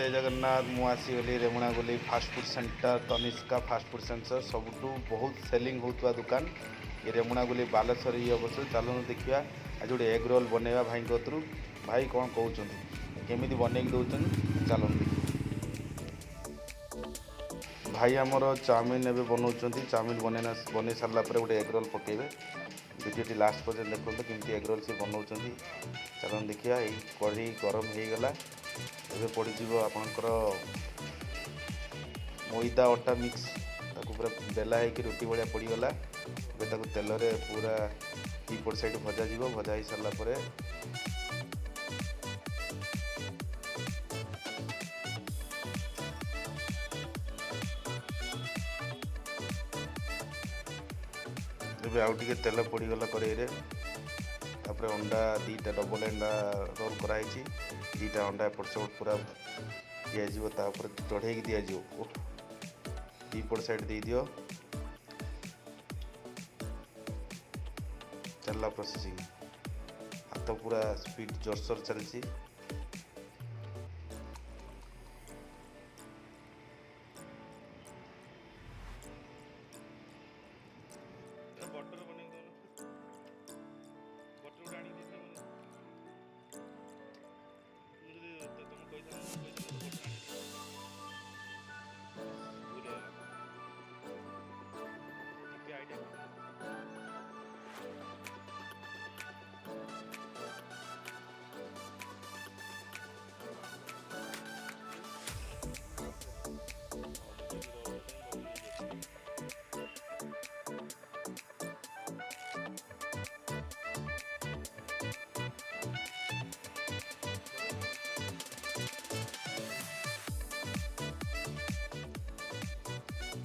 जय जगन्नाथ मुआसीगली Remunagoli fast food centre Tanishka fast food centre सबुठू बहुत सेलिंग होता दुकान ये रेमुणागुली बालेश्वर ये अवश्य चलो देखा आज गोटे एग रोल बनवा भाई कतरू भाई कौन कहते केमी बनई दौरान चलो भाई आमर चाउमिन एवं बनाऊँ चाउमिन बन सारा गोटे एग रोल पकेबे वीडियो लास्ट पर्यटन देखते केमती एग रोल से बनाऊँ चलो देखिए ये कढ़ी गरम हो गला एबे पड़ो आपणकर मैदा अटा मिक्स ताकू पूरा बेला है कि रोटी भाया पड़गला एबे तेल रे पूरा दीपट साइड भजा जीव भजा ही सारा पर एबे आउ टिके तेल पड़गला कड़े तापर अंडा दीटा डबल अंडा रोल कराई दीटा अंडा एपट सेपट पूरा दिज्वर चढ़े दि दीपट साइड दे दियो चलला प्रोसेसिंग हाथ पूरा स्पीड जोरसोर चलती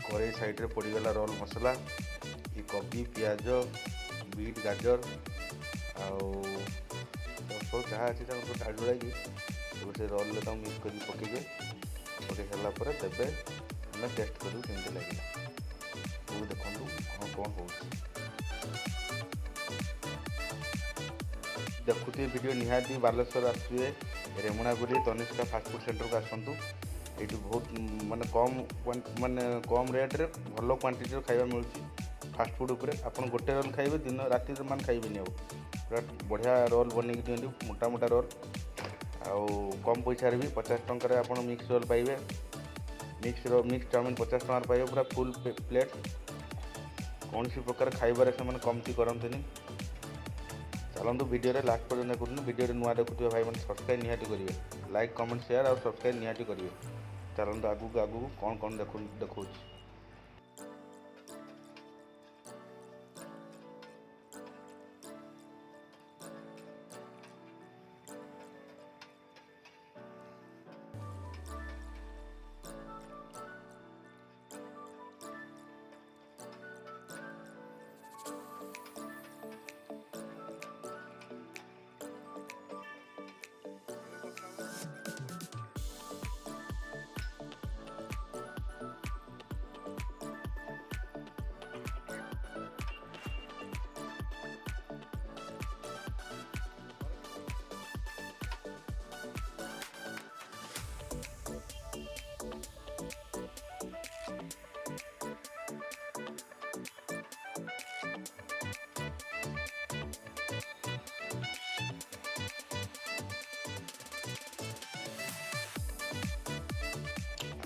कड़े साइड रे पड़गला रोल मसला ये कोबी पियाज बीट गाजर आउ सब जहाँ अच्छी काट जुड़ा गोटे रोल मिक्स कर पकेबे पकई सारापर देवे हमें टेस्ट करूँ केमती लगे वो देखूँ कौन कौन हो देखुए वीडियो निहाती बालेश्वर आसुए रेमुणागुली तनिष्का फास्टफुड सेंटर को आसतु ये बहुत माने कम रेट्रे भल क्वांटिटी खाଇବା मिलूँ फास्टफुड उपर आप गोटे रोल खाइबे दिन राति मान खाइबेनि पूरा बढ़िया रोल बनई दिखती मोटा मोटा रोल आउ कम पैसा भी 50 टंकार आप मिक्स रोल पाइबे मिक्स चाउमिन 50 टंकार पाइबे पूरा फुल प्लेट कौन सी प्रकार खाइबार से कमती करते चलते वीडियो रे लास्ट पर्यटन देखते वीडियो नुआ देखुए भाई मैंने सब्सक्राइब निहाती करेंगे लाइक कमेंट शेयर और सब्सक्राइब निहाती करेंगे चलते आगू आगू कौन कौन देखो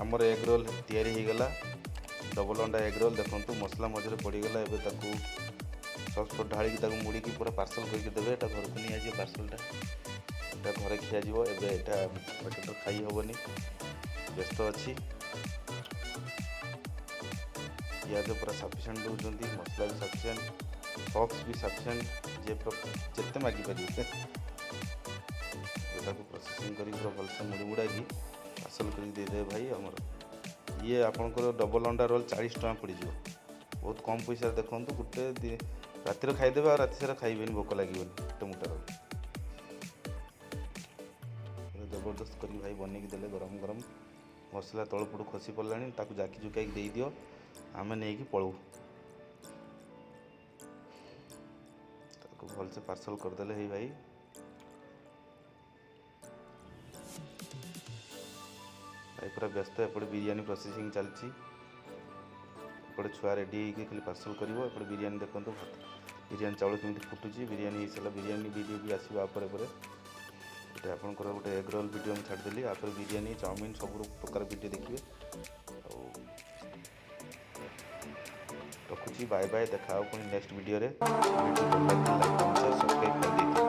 आमर एग रोल तैयारी होगला डबल अंडा एग रोल देखो मसला मझे पड़गला एवं सस ढाड़ी मुड़ी पूरा पार्सल करके देवे घर को नहीं आज पार्सलटा घरे खियाज एवं पेट खाई हेनी व्यस्त अच्छी पियाज पूरा सफिसीयंट दौरान मसला भी सफिसीयंट सॉस भी सफिसीयंट जिते मागिपारे प्रोसेसिंग कर पूरा भलसे मुड़ी मुड़ा पार्सल कर देदेवे भाई आमर ये आपंकर डबल अंडा रोल 40 टका पड़ बहुत कम पैसा देखो गोटे रातिर खाईदेवे और राति सारा खाइबे भोक लगे गोटे मोटा रोल जबरदस्त कर भाई बनई देले गरम गरम मसला तलपटू खसी पड़ा जाकी जुकाई दे दियो आमे नहीं पलू भलसे पार्सल करदे ही भाई पूरा व्यस्त एपटे बिरियानी प्रोसेसिंग चलती एपटे छुआ रेडी होगी खाली पार्सल कर बिरियानी देखो बिरियानी चाउल केमी फुटुची बिरियानी हो सारा बिरियानी वीडियो भी आसो आपर ये आपंकर गोटे एग रोल वीडियो मुझे छाड़देली आप बिरियानी चाउमिन सब प्रकार वीडियो देखिए रखुची बाय बाय देखा पुणी नेक्स्ट वीडियो रे सब्सक्राइब कर